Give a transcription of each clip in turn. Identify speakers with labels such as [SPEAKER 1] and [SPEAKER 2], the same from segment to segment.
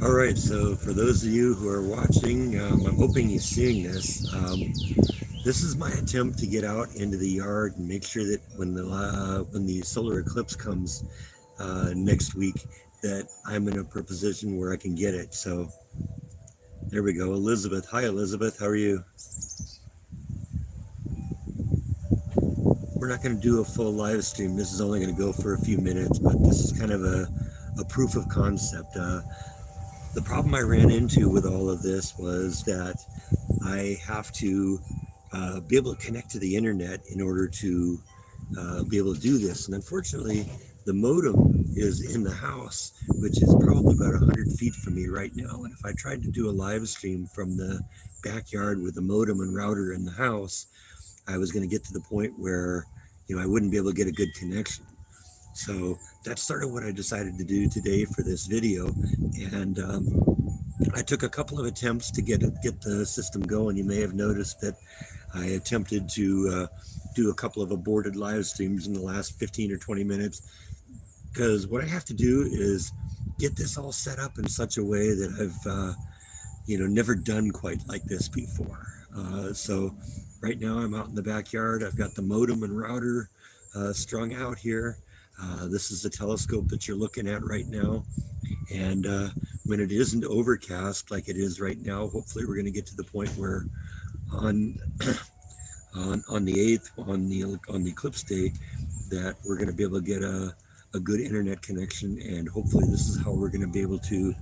[SPEAKER 1] All right, so for those of you who are watching, I'm hoping you're seeing this. This is my attempt to get out into the yard and make sure that when the solar eclipse comes next week, that I'm in a position where I can get it. So there we go, Elizabeth. Hi, Elizabeth. How are you? We're not going to do a full live stream. This is only going to go for a few minutes, but this is kind of a proof of concept. The problem I ran into with all of this was that I have to be able to connect to the internet in order to be able to do this. And unfortunately, the modem is in the house, which is probably about 100 feet from me right now. And if I tried to do a live stream from the backyard with the modem and router in the house, I was going to get to the point where, I wouldn't be able to get a good connection. So that's sort of what I decided to do today for this video. And I took a couple of attempts to get the system going. You may have noticed that I attempted to do a couple of aborted live streams in the last 15 or 20 minutes, because what I have to do is get this all set up in such a way that I've never done quite like this before. So right now I'm out in the backyard. I've got the modem and router strung out here. This is the telescope that you're looking at right now. And when it isn't overcast like it is right now, hopefully we're going to get to the point where on the 8th, on the eclipse day, that we're going to be able to get a good internet connection, and hopefully this is how we're going to be able to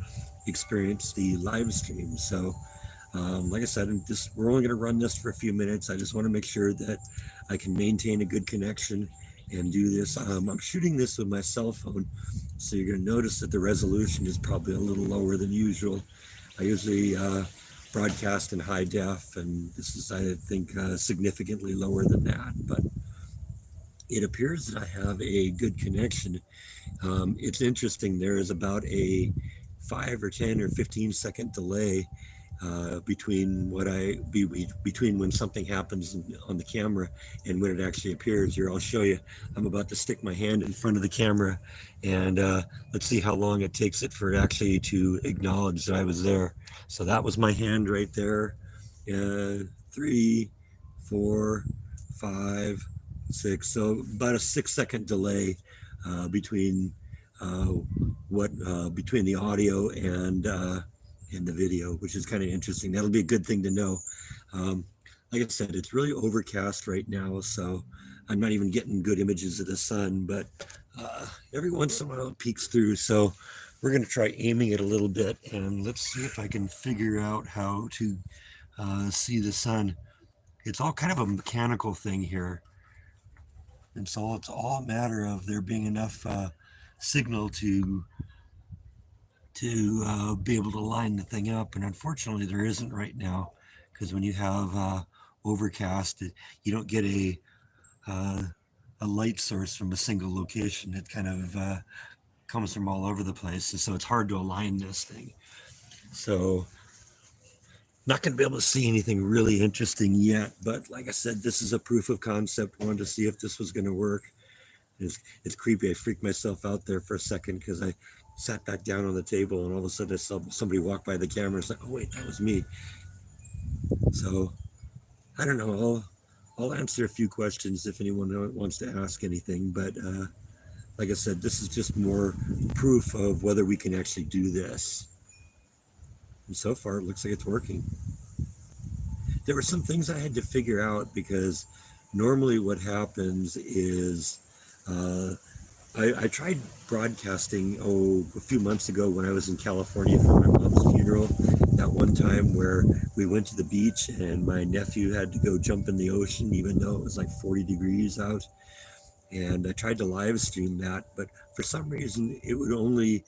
[SPEAKER 1] experience the live stream. So like I said, we're only going to run this for a few minutes. I just want to make sure that I can maintain a good connection and do this. I'm shooting this with my cell phone, so you're going to notice that the resolution is probably a little lower than usual. I usually broadcast in high def, and this is, I think, significantly lower than that, but it appears that I have a good connection. It's interesting, there is about a 5 or 10 or 15-second delay between when something happens on the camera and when it actually appears. Here, I'll show you. I'm about to stick my hand in front of the camera, and let's see how long it takes it for it actually to acknowledge that I was there. So that was my hand right there. 3, 4, 5, 6. So about a 6-second delay between between the audio and the video, which is kind of interesting. That'll be a good thing to know. Like I said, it's really overcast right now, so I'm not even getting good images of the sun, but every once in a while it peeks through. So we're going to try aiming it a little bit, and let's see if I can figure out how to see the sun. It's all kind of a mechanical thing here, and so it's all a matter of there being enough signal to be able to line the thing up. And unfortunately there isn't right now, because when you have overcast, you don't get a light source from a single location. It kind of comes from all over the place, and so it's hard to align this thing. So not going to be able to see anything really interesting yet, but like I said, this is a proof of concept. Wanted to see if this was going to work. It's creepy. I freaked myself out there for a second because I sat back down on the table, and all of a sudden I saw somebody walk by the camera. It's like, oh wait, that was me. So I don't know. I'll answer a few questions if anyone wants to ask anything. But like I said, this is just more proof of whether we can actually do this. And so far, it looks like it's working. There were some things I had to figure out, because normally what happens is I tried broadcasting a few months ago when I was in California for my mom's funeral. That one time where we went to the beach and my nephew had to go jump in the ocean, even though it was like 40 degrees out. And I tried to live stream that, but for some reason it would only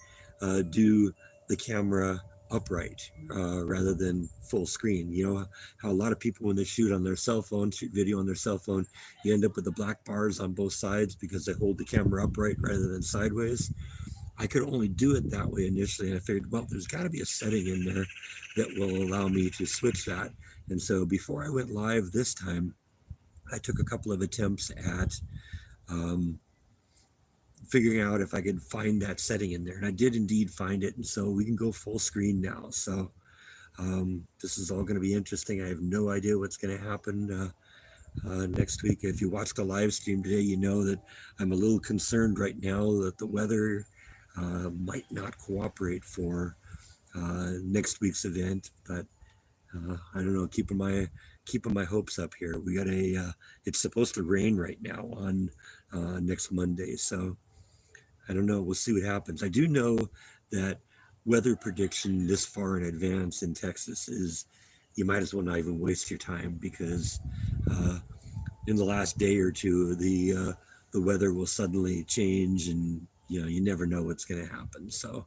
[SPEAKER 1] do the camera upright rather than full screen. You know how a lot of people, when they shoot on their cell phone, shoot video on their cell phone, you end up with the black bars on both sides because they hold the camera upright rather than sideways. I could only do it that way initially, and I figured, well, there's got to be a setting in there that will allow me to switch that. And so before I went live this time, I took a couple of attempts at figuring out if I could find that setting in there. And I did indeed find it. And so we can go full screen now. So this is all going to be interesting. I have no idea what's going to happen next week. If you watched the live stream today, you know that I'm a little concerned right now that the weather might not cooperate for next week's event. But I don't know, keeping my hopes up here. We got it's supposed to rain right now on next Monday. So I don't know. We'll see what happens. I do know that weather prediction this far in advance in Texas is, you might as well not even waste your time, because in the last day or two, the weather will suddenly change, and you never know what's going to happen. So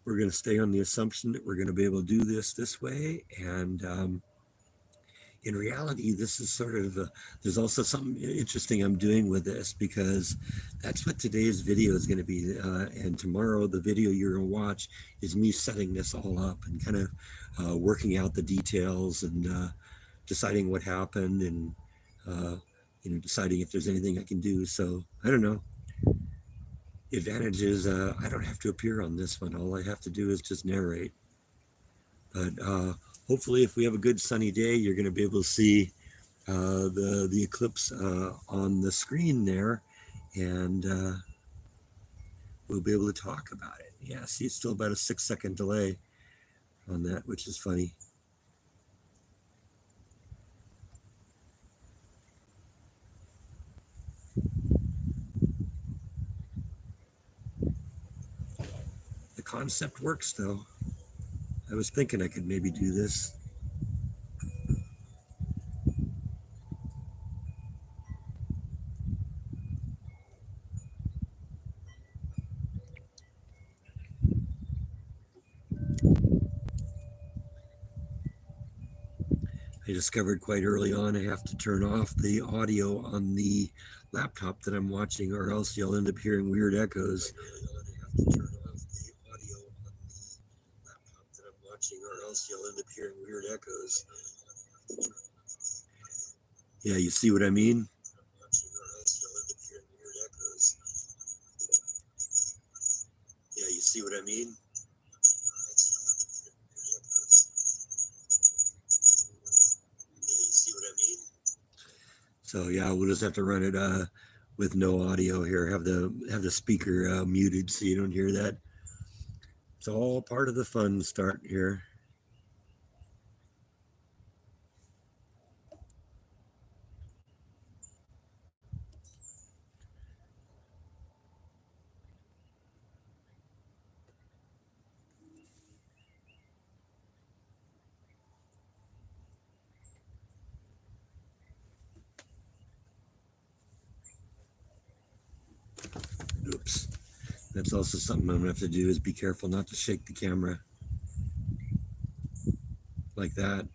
[SPEAKER 1] we're going to stay on the assumption that we're going to be able to do this way, and in reality, this is sort of there's also something interesting I'm doing with this, because that's what today's video is going to be, and tomorrow the video you're going to watch is me setting this all up and kind of working out the details and deciding what happened, and deciding if there's anything I can do. So I don't know. The advantage is I don't have to appear on this one. All I have to do is just narrate. But hopefully, if we have a good sunny day, you're going to be able to see the eclipse on the screen there, and we'll be able to talk about it. Yeah, see, it's still about a 6-second delay on that, which is funny. The concept works, though. I was thinking I could maybe do this. I discovered quite early on I have to turn off the audio on the laptop that I'm watching, or else you'll end up hearing weird echoes. Yeah, you see what I mean? Yeah, you see what I mean? So yeah, we'll just have to run it with no audio here. Have the speaker muted so you don't hear that. It's all part of the fun start here. Oops. That's also something I'm gonna have to do, is be careful not to shake the camera like that.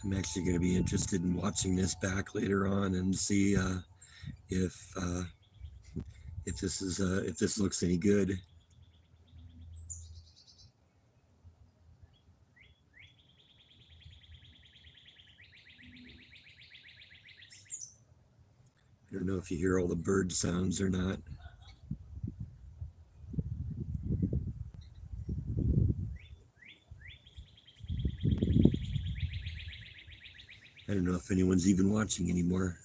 [SPEAKER 1] I'm actually going to be interested in watching this back later on and see if if this looks any good. I don't know if you hear all the bird sounds or not. I don't know if anyone's even watching anymore.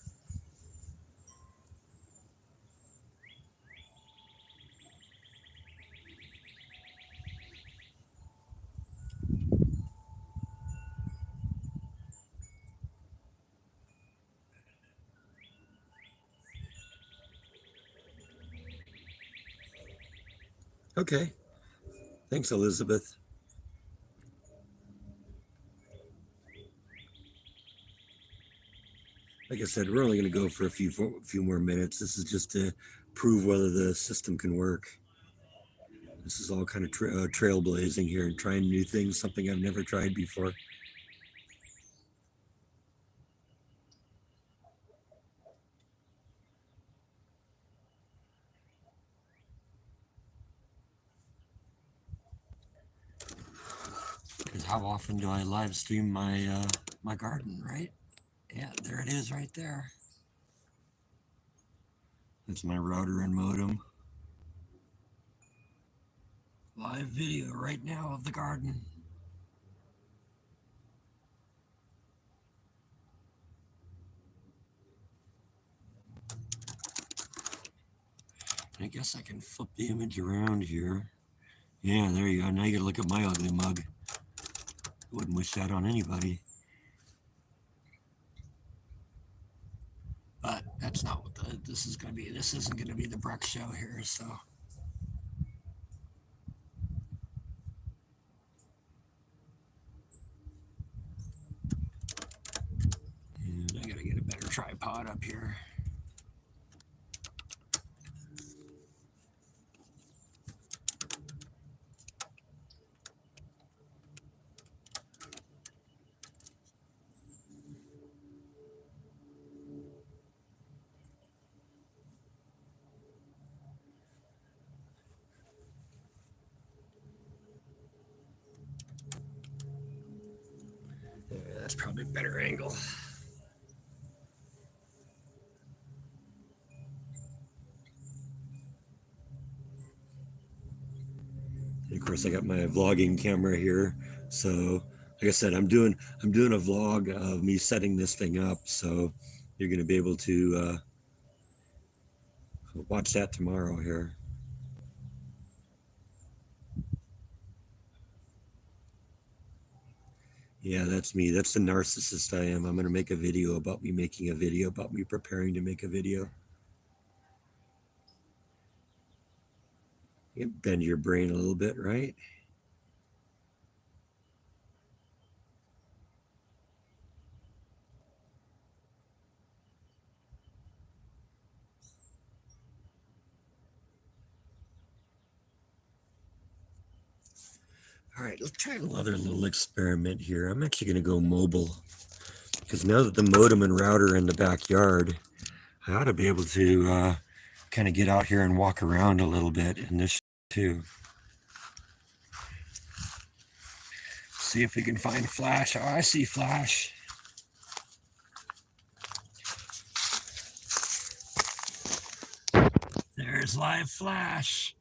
[SPEAKER 1] Okay. Thanks, Elizabeth. Like I said, we're only going to go for a few more minutes. This is just to prove whether the system can work. This is all kind of trailblazing here and trying new things, something I've never tried before. Because how often do I live stream my my garden, right? Yeah, there it is right there. That's my router and modem. Live video right now of the garden. I guess I can flip the image around here. Yeah, there you go. Now you gotta look at my ugly mug. Wouldn't wish that on anybody. But that's not what this is gonna be. This isn't gonna be the Bruck show here, so. And I gotta get a better tripod up here. That's probably a better angle. And of course, I got my vlogging camera here. So, like I said, I'm doing a vlog of me setting this thing up. So, you're going to be able to watch that tomorrow here. Yeah, that's me. That's the narcissist I am. I'm going to make a video about me making a video, about me preparing to make a video. You can bend your brain a little bit, right? All right, let's try another little experiment here. I'm actually going to go mobile because now that the modem and router are in the backyard, I ought to be able to kind of get out here and walk around a little bit in this too. See if we can find Flash. Oh, I see Flash. There's live Flash.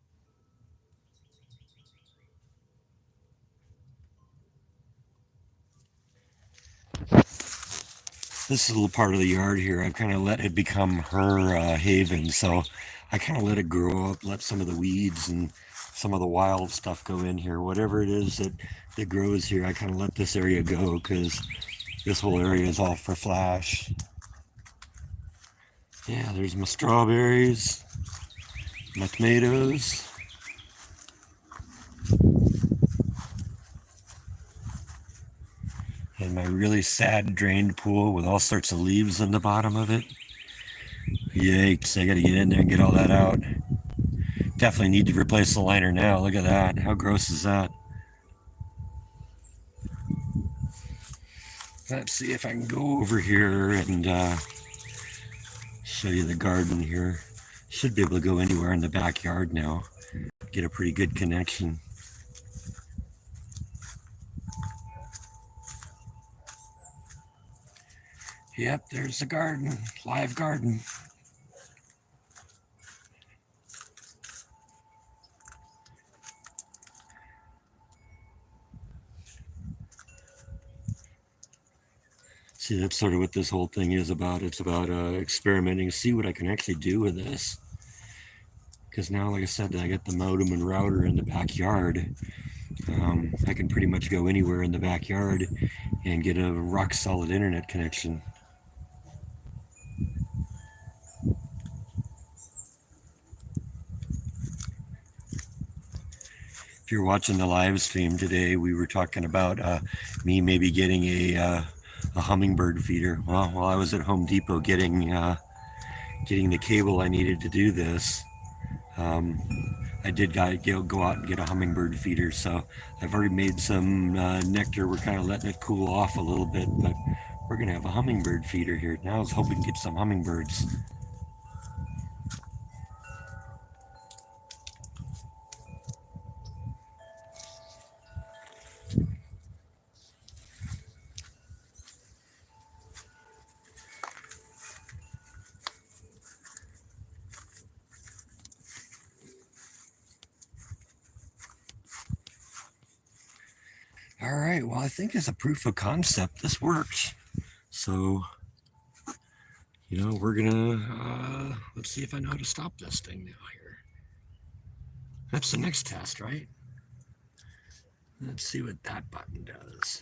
[SPEAKER 1] This is a little part of the yard here. I've kind of let it become her haven. So I kind of let it grow up, let some of the weeds and some of the wild stuff go in here. Whatever it is that grows here, I kind of let this area go because this whole area is all for Flash. Yeah, there's my strawberries, my tomatoes. And my really sad drained pool with all sorts of leaves in the bottom of it. Yikes, I gotta get in there and get all that out. Definitely need to replace the liner now. Look at that. How gross is that? Let's see if I can go over here and show you the garden here. Should be able to go anywhere in the backyard now. Get a pretty good connection. Yep, there's the garden, live garden. See, that's sort of what this whole thing is about. It's about experimenting, see what I can actually do with this. Because now, like I said, I got the modem and router in the backyard. I can pretty much go anywhere in the backyard and get a rock solid internet connection. If you're watching the live stream today, we were talking about me maybe getting a hummingbird feeder. Well, while I was at Home Depot getting the cable I needed to do this, I did go out and get a hummingbird feeder. So I've already made some nectar. We're kind of letting it cool off a little bit, but we're gonna have a hummingbird feeder here. Now I was hoping to get some hummingbirds. All right, well, I think as a proof of concept, this works. So, we're gonna, let's see if I know how to stop this thing now here. That's the next test, right? Let's see what that button does.